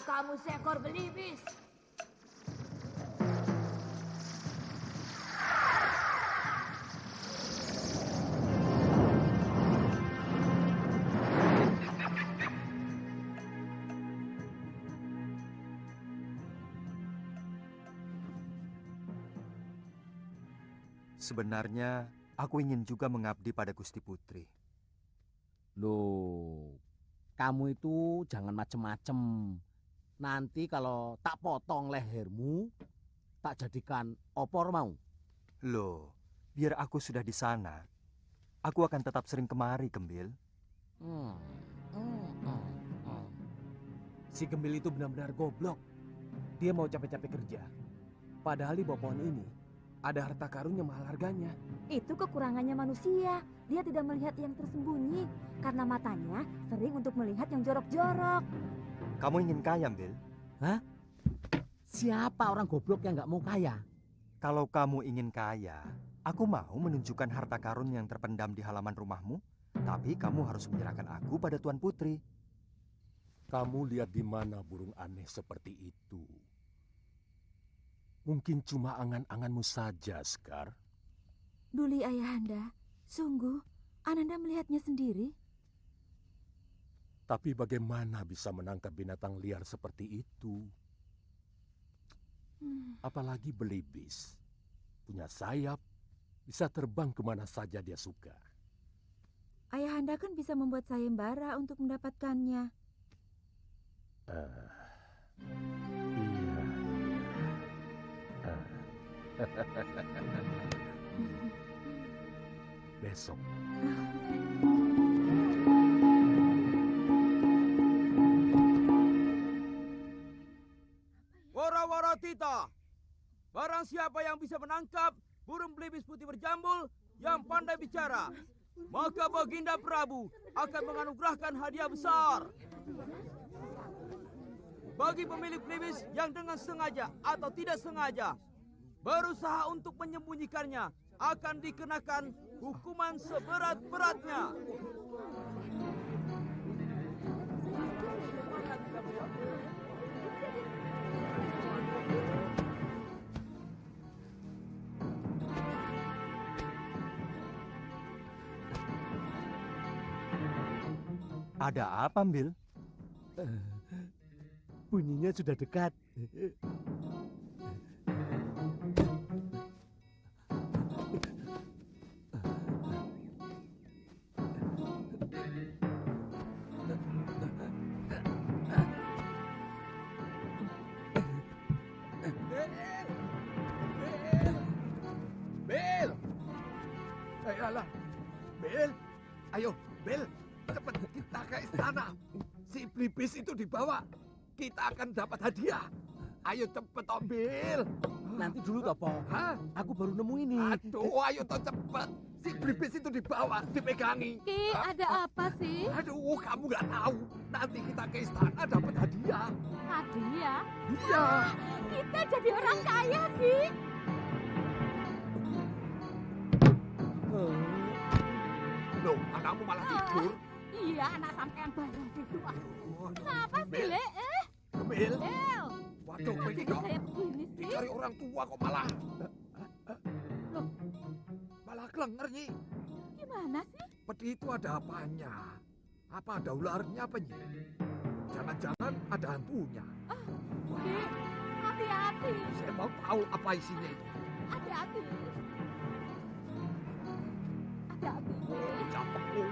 kamu seekor belibis. Sebenarnya, aku ingin juga mengabdi pada Gusti Putri. Loh, kamu itu jangan macem-macem. Nanti kalau tak potong lehermu, tak jadikan opor mau. Loh, biar aku sudah di sana, aku akan tetap sering kemari, Gembil. Hmm, hmm, hmm, hmm. Si Gembil itu benar-benar goblok. Dia mau capek-capek kerja. Padahal di bawah pohon ini ada harta karun yang mahal harganya. Itu kekurangannya manusia. Dia tidak melihat yang tersembunyi karena matanya sering untuk melihat yang jorok-jorok. Kamu ingin kaya, Bil? Hah? Siapa orang goblok yang nggak mau kaya? Kalau kamu ingin kaya, aku mau menunjukkan harta karun yang terpendam di halaman rumahmu, tapi kamu harus menyerahkan aku pada Tuan Putri. Kamu lihat di mana burung aneh seperti itu? Mungkin cuma angan-anganmu saja, Sekar. Duli ayahanda, sungguh Ananda melihatnya sendiri. Tapi bagaimana bisa menangkap binatang liar seperti itu? Apalagi belibis. Punya sayap, bisa terbang kemana saja dia suka. Ayahanda kan bisa membuat sayembara untuk mendapatkannya. Iya. Besok. Wara-wara tita, barang siapa yang bisa menangkap burung belibis putih berjambul yang pandai bicara, maka Baginda Prabu akan menganugerahkan hadiah besar. Bagi pemilik belibis yang dengan sengaja atau tidak sengaja berusaha untuk menyembunyikannya akan dikenakan hukuman seberat-beratnya. Ada apa, Bil? Bunyinya sudah dekat. Bel! Ayolah, Bel! Ayo, Bel! Cepat kita ke istana. Si belibis itu dibawa. Kita akan dapat hadiah. Ayo cepet, Om Bel. Nanti dulu, Topo. Hah? Aku baru nemu ini. Aduh, ayo toh cepet. Si belibis itu dibawa, dipegangi. Ki, ada apa sih? Aduh, kamu nggak tahu. Nanti kita ke istana dapat hadiah. Hadiah? Iya. Kita jadi orang kaya, Ki. Loh, anakmu malah tidur. Iya, anak sampean bareng gitu. Kenapa sih, Bel. Le? Bel. Bel. Waduh, ini kok Kayak begini sih. dicari orang tua kok malah. Loh. Malah kelenger, Nyi. Gimana sih? Peti itu ada apanya? Apa ada ularnya apa, Nyi? Jangan-jangan ada hantunya. Ki, hati-hati. Saya mau tahu apa isinya itu. Hati-hati. Hati-hati. Capekku.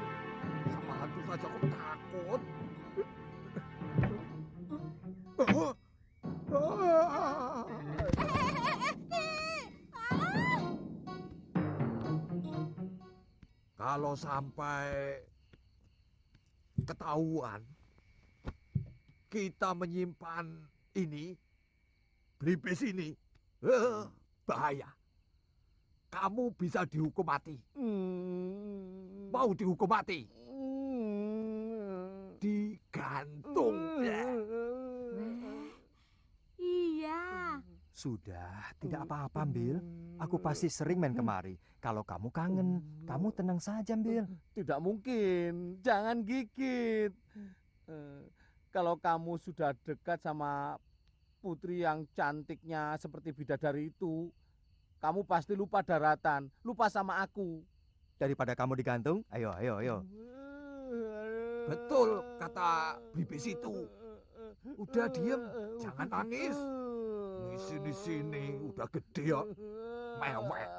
Sama hantu saja kok takut. Kalau sampai ketahuan kita menyimpan ini, belibis ini, bahaya. Kamu bisa dihukum mati. Mau dihukum mati? Digantung. Iya. Sudah, tidak apa-apa, Bil. Aku pasti sering main kemari. Kalau kamu kangen, kamu tenang saja, Bil. Tidak mungkin. Jangan gigit. kalau kamu sudah dekat sama putri yang cantiknya seperti bidadari itu, kamu pasti lupa daratan, lupa sama aku. Daripada kamu digantung, ayo, ayo, ayo. Betul kata Blibis itu. Udah diem, jangan nangis. Di sini udah gede ya. Mewek.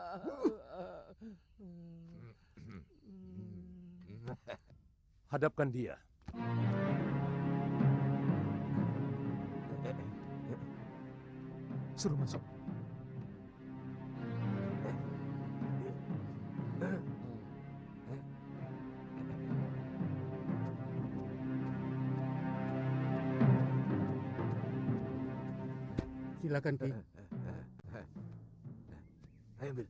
Hadapkan dia. Suruh masuk. Silakan Ki. Ayo, Bil.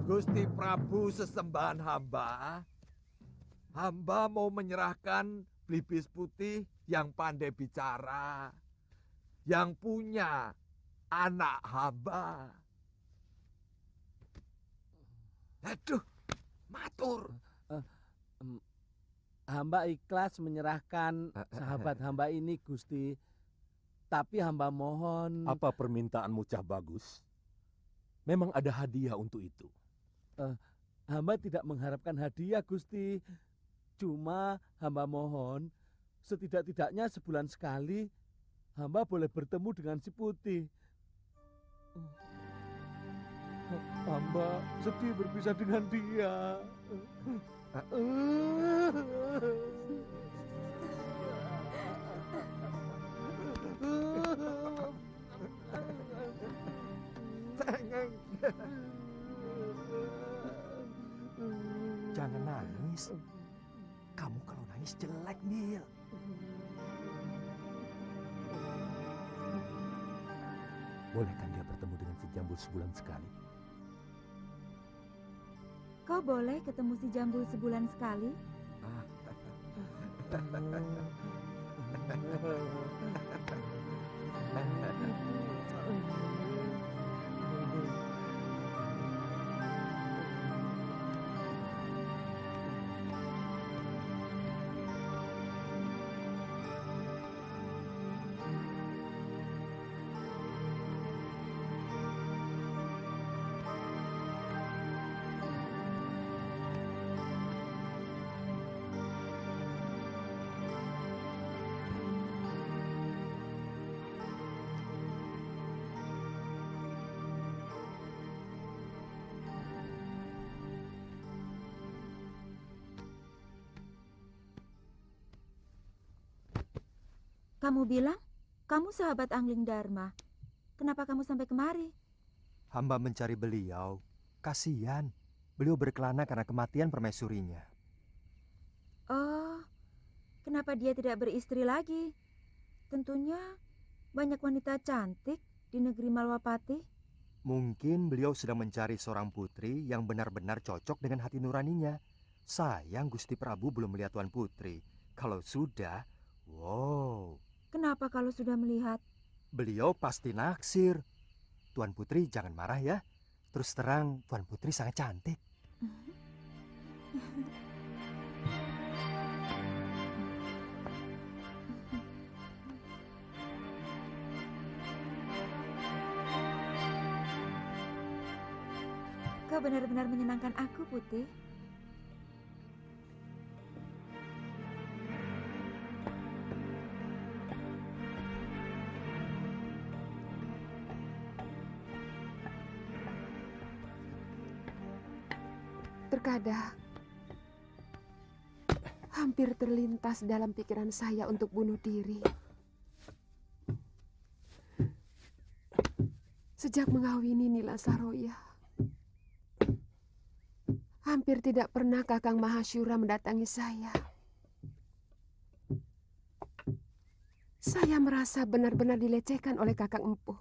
Gusti Prabu sesembahan hamba. Hamba mau menyerahkan Blibis putih yang pandai bicara. Yang punya anak hamba. Aduh, matur. Hamba ikhlas menyerahkan sahabat hamba ini, Gusti. Tapi hamba mohon... Apa permintaanmu, Cah Bagus? Memang ada hadiah untuk itu. Hamba tidak mengharapkan hadiah, Gusti. Cuma hamba mohon, setidak-tidaknya sebulan sekali, hamba boleh bertemu dengan si Putih. Hamba sedih berpisah dengan dia. Jangan nangis. Kamu kalau nangis jelek, Bil. Bolehkan dia bertemu dengan si Jambul sebulan sekali? Kau boleh ketemu si Jambul sebulan sekali? Kamu bilang kamu sahabat Angling Dharma. Kenapa kamu sampai kemari? Hamba mencari beliau. Kasihan. Beliau berkelana karena kematian permaisurinya. Oh, kenapa dia tidak beristri lagi? Tentunya banyak wanita cantik di negeri Malwapati. Mungkin beliau sedang mencari seorang putri yang benar-benar cocok dengan hati nuraninya. Sayang Gusti Prabu belum melihat Tuan Putri. Kalau sudah, wow. Kenapa kalau sudah melihat? Beliau pasti naksir. Tuan Putri jangan marah ya. Terus terang Tuan Putri sangat cantik. Kau benar-benar menyenangkan aku, Putih. Terkadang hampir terlintas dalam pikiran saya untuk bunuh diri. Sejak mengawini Nila Saroya, hampir tidak pernah Kakang Mahasyura mendatangi saya. Saya merasa benar-benar dilecehkan oleh Kakang Empuh.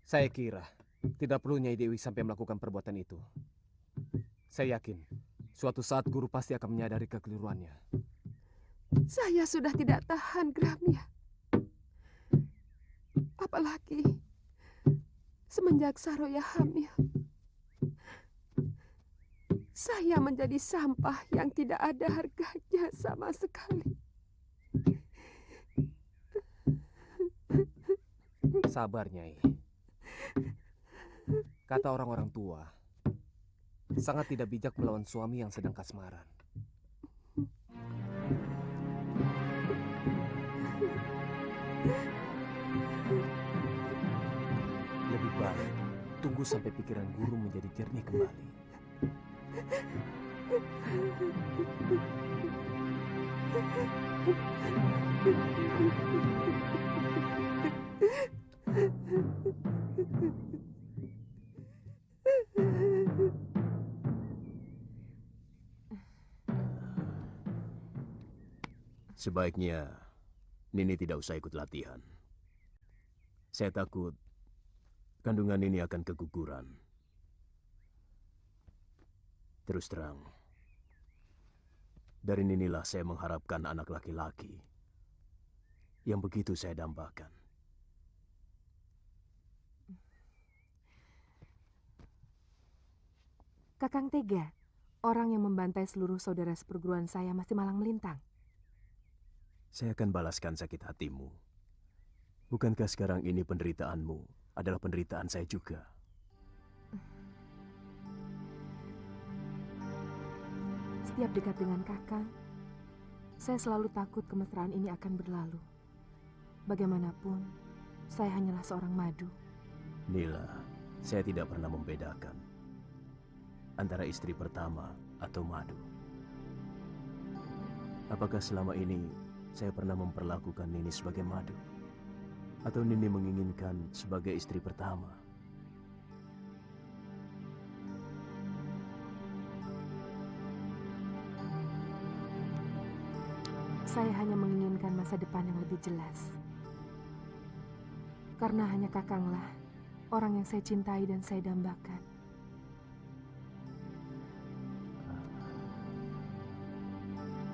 Saya kira tidak perlu Nyai Dewi sampai melakukan perbuatan itu. Saya yakin suatu saat guru pasti akan menyadari kekeliruannya. Saya sudah tidak tahan, Gramya. Apalagi semenjak Saroya hamil. saya menjadi sampah yang tidak ada harganya sama sekali. Sabar, Nyai. Kata orang-orang tua, sangat tidak bijak melawan suami yang sedang kasmaran. Lebih baik tunggu sampai pikiran guru menjadi jernih kembali. Sebaiknya Nini tidak usah ikut latihan. Saya takut kandungan Nini akan keguguran. Terus terang, dari Ninilah saya mengharapkan anak laki-laki yang begitu saya dambakan. Kakang tega, orang yang membantai seluruh saudara seperguruan saya masih malang melintang. Saya akan balaskan sakit hatimu. Bukankah sekarang ini penderitaanmu adalah penderitaan saya juga? Setiap dekat dengan kakang, saya selalu takut kemesraan ini akan berlalu. Bagaimanapun, saya hanyalah seorang madu. Nila, saya tidak pernah membedakan antara istri pertama atau madu. Apakah selama ini saya pernah memperlakukan Nini sebagai madu? Atau Nini menginginkan sebagai istri pertama? Saya hanya menginginkan masa depan yang lebih jelas. Karena hanya kakanglah orang yang saya cintai dan saya dambakan.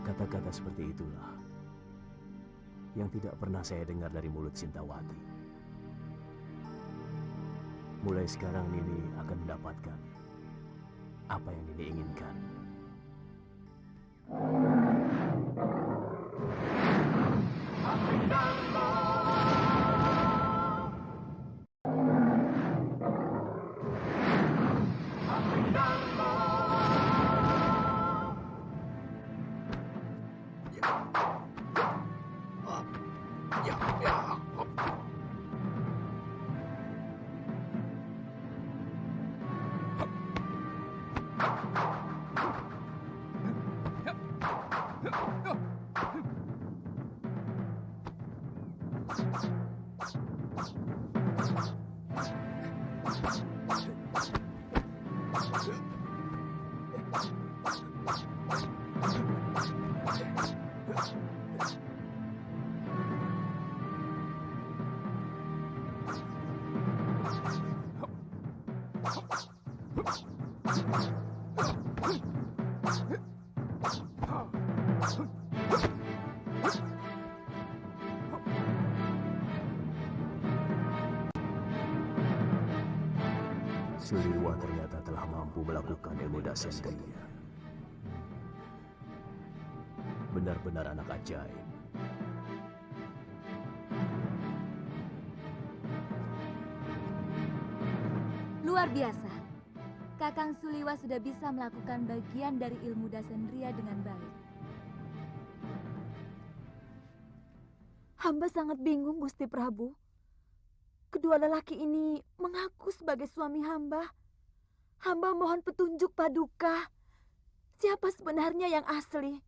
Kata-kata seperti itulah yang tidak pernah saya dengar dari mulut Sintawati. Mulai sekarang Nini akan mendapatkan apa yang Nini inginkan. Suliwa ternyata telah mampu melakukan ilmu dasendria. Benar-benar anak ajaib. Luar biasa. Kakang Suliwa sudah bisa melakukan bagian dari ilmu dasendria dengan baik. Hamba sangat bingung, Gusti Prabu. Kedua lelaki ini mengaku sebagai suami hamba. Hamba mohon petunjuk Paduka. Siapa sebenarnya yang asli?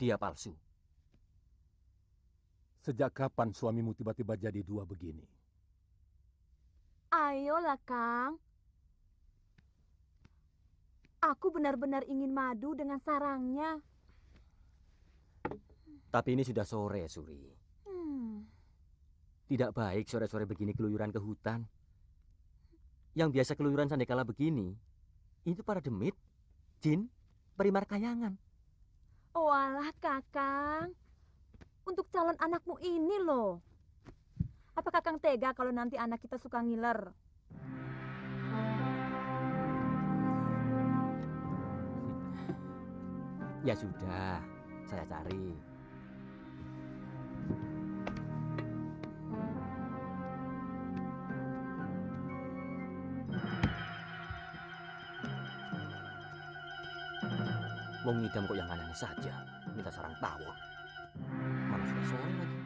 Dia palsu. Sejak kapan suamimu tiba-tiba jadi dua begini? Ayolah, Kang. Aku benar-benar ingin madu dengan sarangnya. Tapi ini sudah sore, Suri. Tidak baik sore-sore begini keluyuran ke hutan. Yang biasa keluyuran sandekala begini, itu para demit, jin, perimar kayangan. Walah, Kakang. Untuk calon anakmu ini loh. Apa Kakang tega kalau nanti anak kita suka ngiler? Ya sudah, saya cari. Mau ngidam kok yang aneh saja, minta sarang tawon. Mana sudah sore lagi.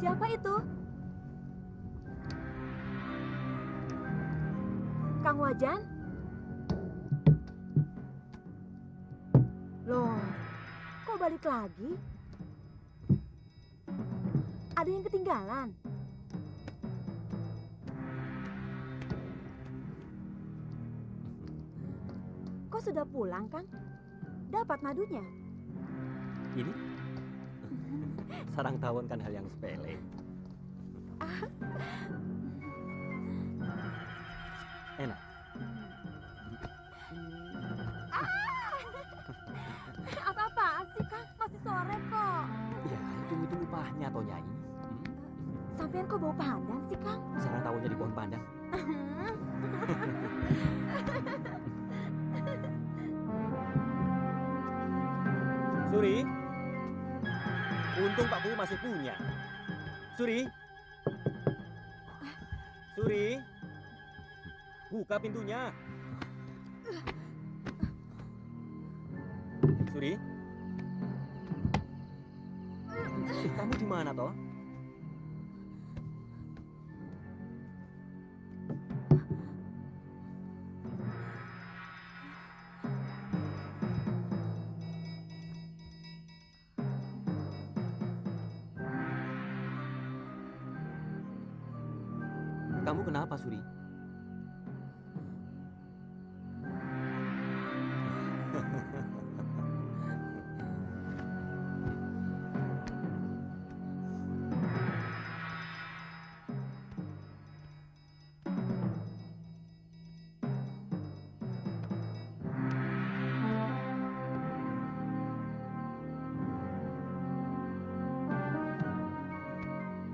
Siapa itu? Kang Wajan? Loh, kok balik lagi? Ada yang ketinggalan? Kok sudah pulang, Kang? Dapat madunya? Ini sarang tawon kan hal yang sepele. Enak. Apa-apaan sih, Kang? Masih sore kok. Ya, hitung-hitung upahnya toh Nyai. Sampean kok bau pandan sih, Kang? Sarang tawonnya di pohon pandan. Suri, untung Pak Bu masih punya. Suri, Suri, buka pintunya. Suri, kamu di mana toh? Kamu kenapa, Suri?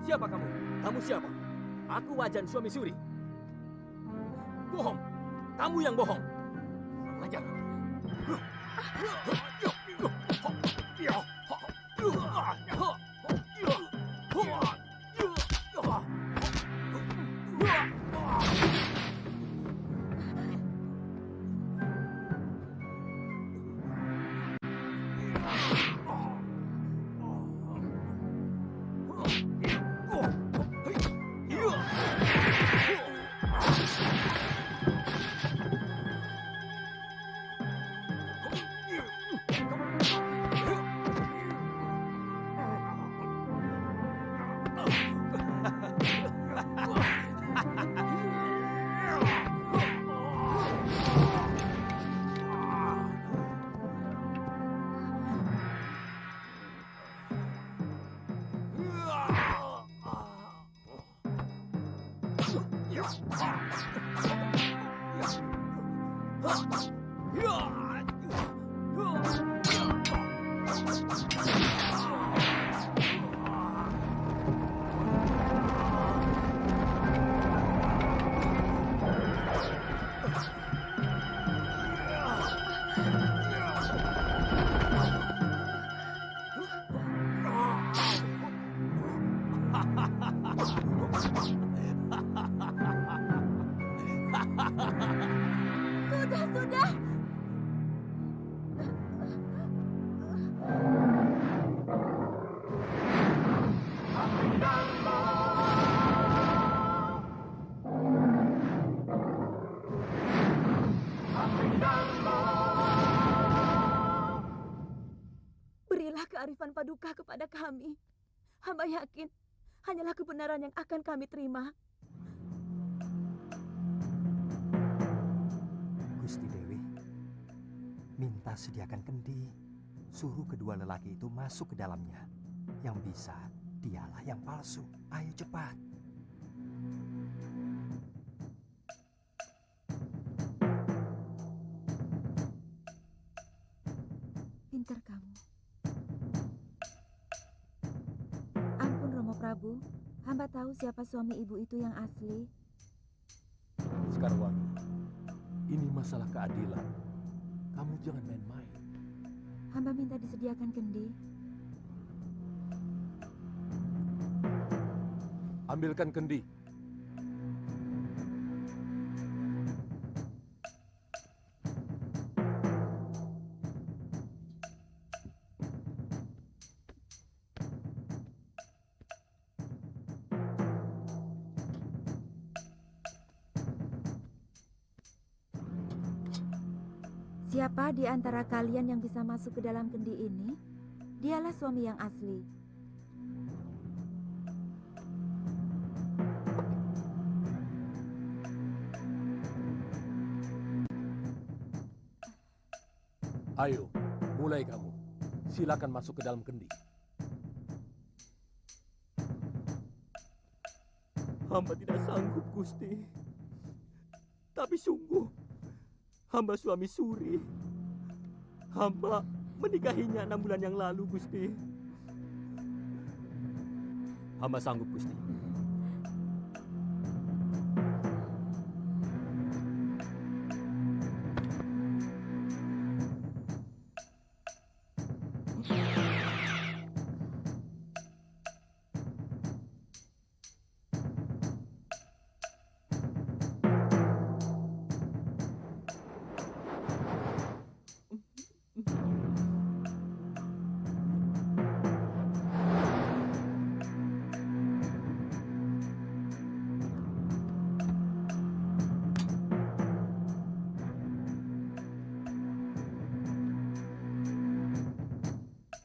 Siapa kamu? Kamu siapa? Aku Wajan, suami Suri. Bohong. Kamu yang bohong. Wajan. Sudah. Berilah kearifan Paduka kepada kami. Hamba yakin hanyalah kebenaran yang akan kami terima. Gusti Dewi, minta sediakan kendi. Suruh kedua lelaki itu masuk ke dalamnya. Yang bisa, dialah yang palsu. Ayo cepat. Pintar kamu. Ampun Romo Prabu, hamba tahu siapa suami ibu itu yang asli. Sekarwangi, ini masalah keadilan. Kamu jangan main-main. Hamba minta disediakan kendi. Ambilkan kendi. Siapa di antara kalian yang bisa masuk ke dalam kendi ini? Dialah suami yang asli. Ayo, mulai kamu. Silakan masuk ke dalam kendi. Hamba tidak sanggup, Gusti. Tapi sungguh, hamba suami Suri. Hamba menikahinya 6 bulan yang lalu, Gusti. Hamba sanggup, Gusti.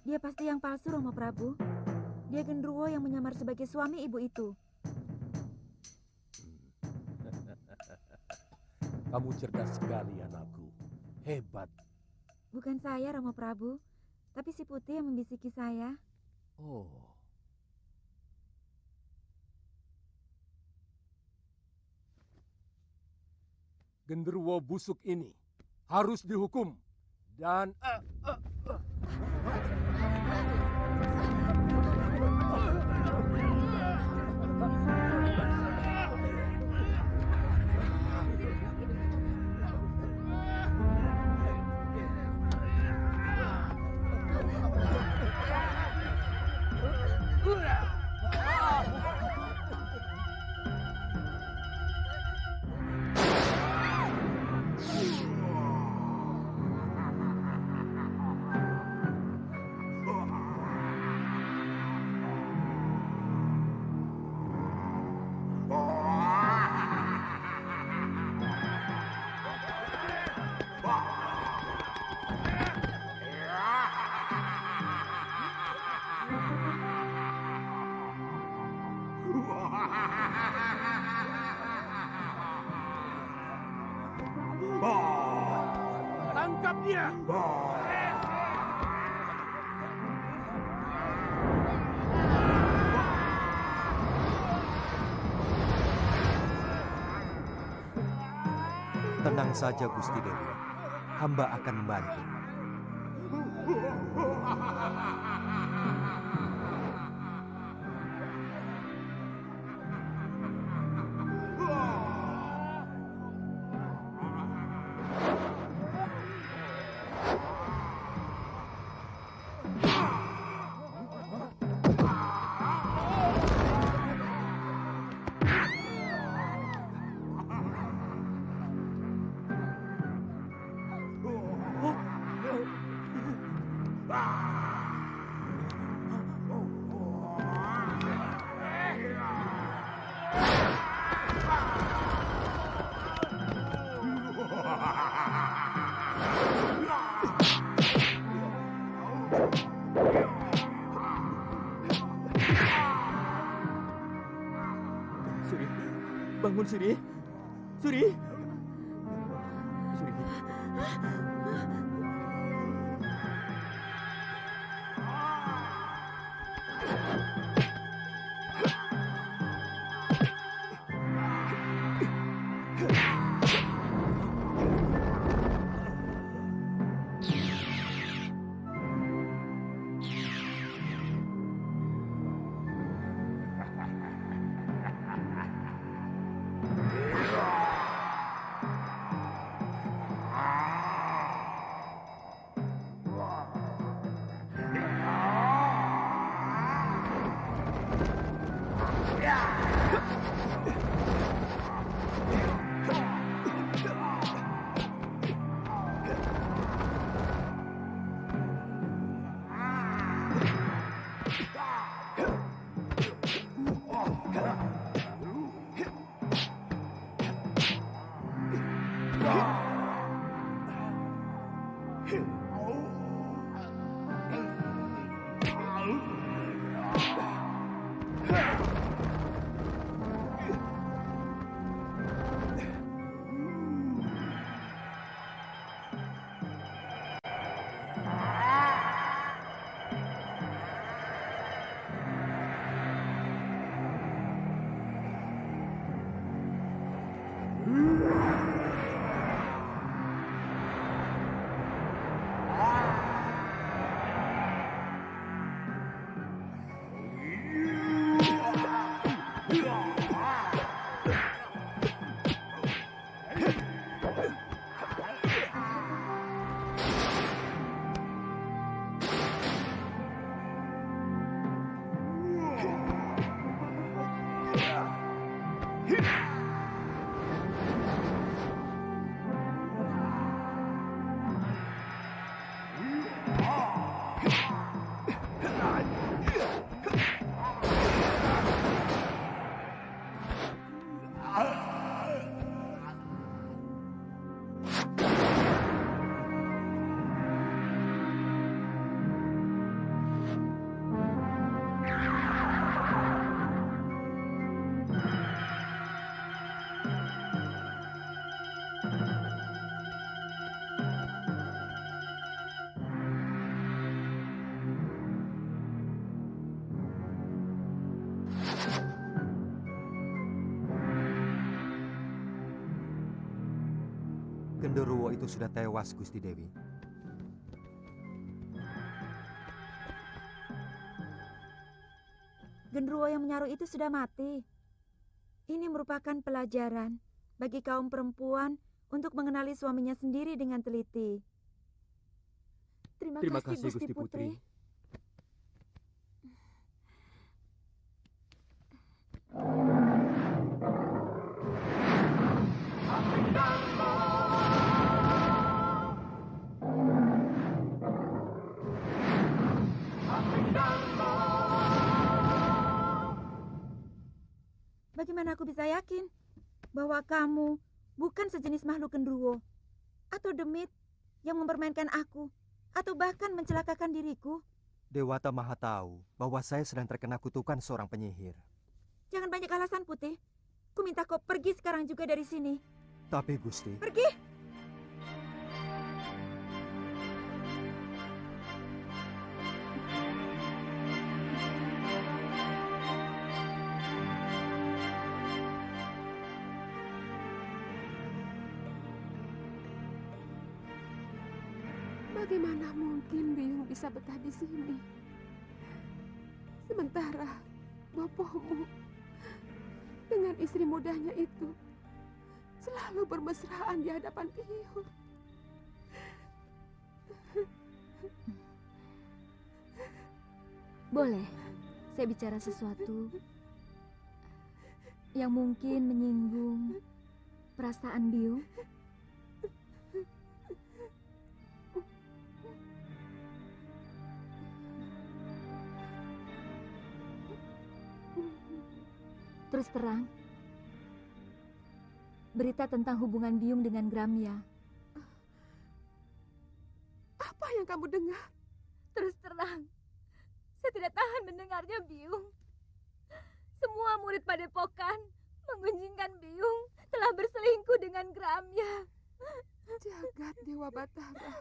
Dia pasti yang palsu, Romo Prabu. Dia genderuwo yang menyamar sebagai suami ibu itu. Kamu cerdas sekali, anakku. Hebat. Bukan saya, Romo Prabu, tapi si Putih yang membisiki saya. Oh. Genderuwo busuk ini harus dihukum dan tangkap dia. Tenang saja, Gusti Dewi. Hamba akan membantu. Suri, bangun Suri. Suri. Suri. Genderuwo itu sudah tewas, Gusti Dewi. Genderuwo yang menyaruh itu sudah mati. Ini merupakan pelajaran bagi kaum perempuan untuk mengenali suaminya sendiri dengan teliti. Terima kasih Gusti Putri. Bagaimana aku bisa yakin bahwa kamu bukan sejenis makhluk genderuwo atau demit yang mempermainkan aku atau bahkan mencelakakan diriku? Dewata Maha tahu bahwa saya sedang terkena kutukan seorang penyihir. Jangan banyak alasan, Putih. Ku minta kau pergi sekarang juga dari sini. Tapi Gusti, Pergi! Bagaimana mungkin Biyung bisa betah di sini? Sementara bopomu dengan istri mudanya itu selalu bermesraan di hadapan Biyung. Boleh saya bicara sesuatu yang mungkin menyinggung perasaan Biyung? Terus terang, berita tentang hubungan Biyung dengan Gramya. Apa yang kamu dengar? Terus terang, tidak tahan mendengarnya, Biung. Semua murid padepokan menggunjingkan Biung telah berselingkuh dengan Gramya. Jagat Dewa Batara.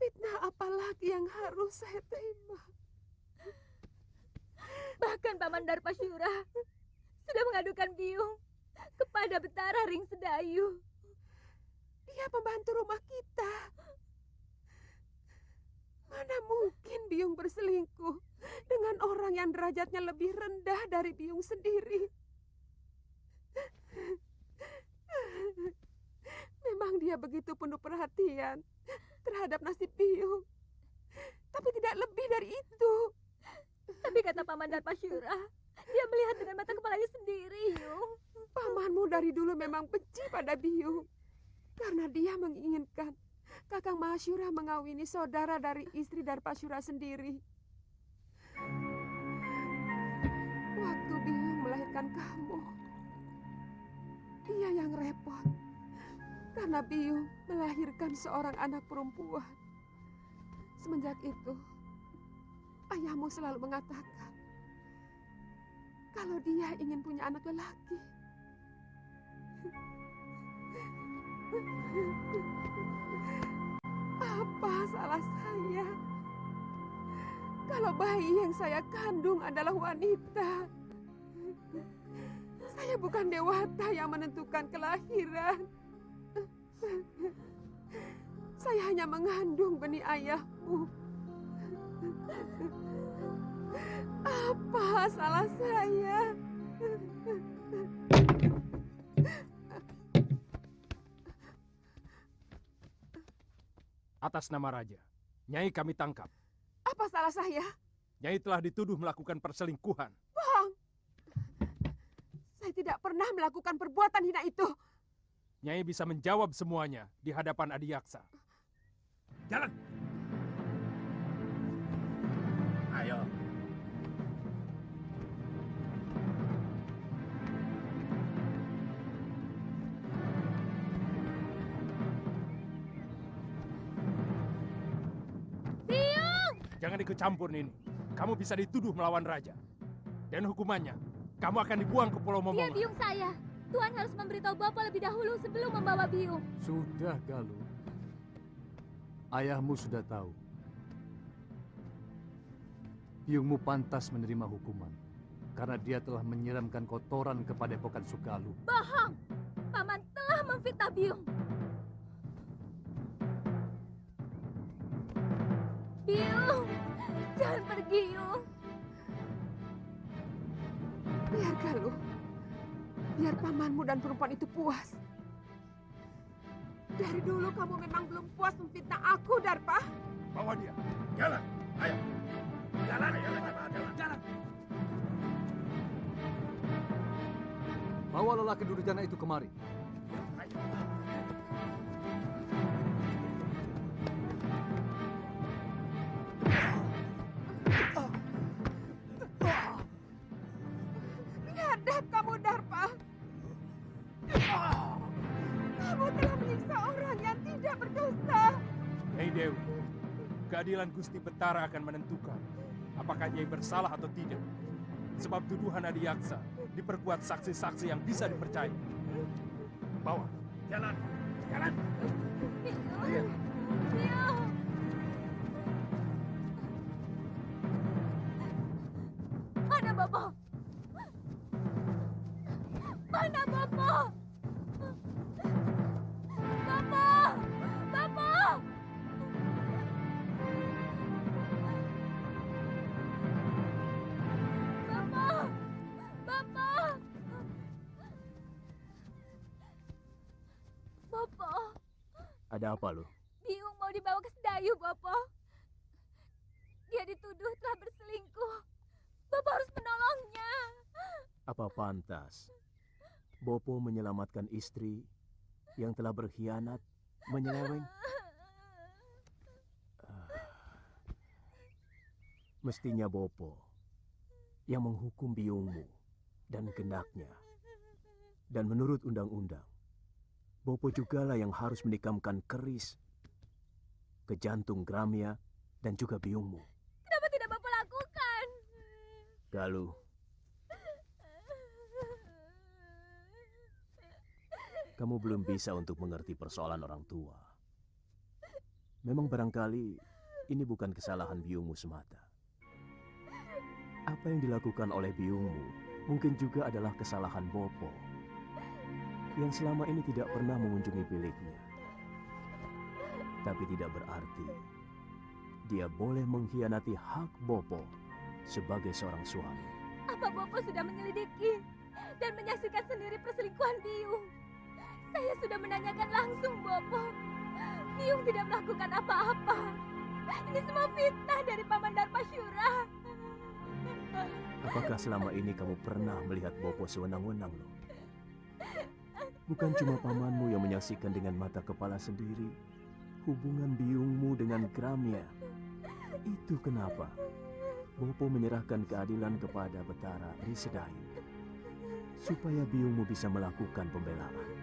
Fitnah apa lagi yang harus saya terima? Bahkan Paman Darpasyura sudah mengadukan Biung kepada Betara Ring Sedayu. Dia pembantu rumah kita. Mana mungkin Biung berselingkuh dengan orang yang derajatnya lebih rendah dari Biung sendiri. Memang dia begitu penuh perhatian terhadap nasib Biung. Tapi tidak lebih dari itu. Tapi kata Paman Darpasyura, dia melihat dengan mata kepalanya sendiri, Yung. Pamanmu dari dulu memang benci pada Biung. Karena dia menginginkan Kakang Mahasyura mengawini saudara dari istri Darpasyura sendiri. Waktu Biung melahirkan kamu, dia yang repot. Karena Biung melahirkan seorang anak perempuan. Semenjak itu, ayahmu selalu mengatakan kalau dia ingin punya anak lelaki. Apa salah saya? Kalau bayi yang saya kandung adalah wanita, saya bukan dewata yang menentukan kelahiran. Saya hanya mengandung benih ayahmu. Apa salah saya? Atas nama Raja, Nyai kami tangkap. Apa salah saya? Nyai telah dituduh melakukan perselingkuhan. Bohong! Saya tidak pernah melakukan perbuatan hina itu. Nyai bisa menjawab semuanya di hadapan Adiyaksa. Jalan. Ayo. Jangan ikut campur Nini. Kamu bisa dituduh melawan raja. Dan hukumannya, kamu akan dibuang ke Pulau Dia Momonga. Biung saya. Tuan harus memberitahu Bapak lebih dahulu sebelum membawa Biung. Sudah, Galuh. Ayahmu sudah tahu. Biungmu pantas menerima hukuman karena dia telah menyiramkan kotoran ke Padepokan Sugaluh. Bohong! Paman telah memfitnah Biung. Biung, jangan pergi, Yung. Biar Galuh. Biar pamanmu dan perempuan itu puas. Dari dulu kamu memang belum puas memfitnah aku, Darpa. Bawa dia. Jalan. Ayo. Jalan, jalan. Bawa lelaki durjana itu kemari. Biadab kamu, Darpa. Kamu telah menyiksa orang yang tidak berdosa. Nyai Dewi, keadilan Gusti Betara akan menentukan apakah Nyai bersalah atau tidak. Sebab tuduhan Adiyaksa diperkuat saksi-saksi yang bisa dipercaya. Bawa. Jalan. Jalan. Biung. Biung. Mana Bapak? Mana Bapak? Bapak! Bapak! Bapak! Bapak! Bapak, Ada apa lo? Biung mau dibawa ke Sedayu, Bapak. Dia dituduh telah berselingkuh. Bapak harus menolongnya. Apa pantas Bopo menyelamatkan istri yang telah berkhianat, menyeleweng? Mestinya Bopo yang menghukum biungmu dan genaknya. Dan menurut undang-undang, Bopo jugalah yang harus menikamkan keris ke jantung Gramya dan juga biungmu. Kenapa Galuh, kamu belum bisa untuk mengerti persoalan orang tua. Memang barangkali ini bukan kesalahan biungmu semata. Apa yang dilakukan oleh biungmu mungkin juga adalah kesalahan Bopo yang selama ini tidak pernah mengunjungi biliknya. Tapi tidak berarti dia boleh mengkhianati hak Bopo sebagai seorang suami. Apa Bopo sudah menyelidiki dan menyaksikan sendiri perselingkuhan Biung? Saya sudah menanyakan langsung Bopo. Biung tidak melakukan apa-apa. Ini semua fitnah dari Paman Darmasyura. Apakah selama ini kamu pernah melihat Bopo sewenang-wenang loh? Bukan cuma pamanmu yang menyaksikan dengan mata kepala sendiri hubungan biungmu dengan Gramya. Itu kenapa Bopo menyerahkan keadilan kepada Betara Risedain supaya biungmu bisa melakukan pembelaan.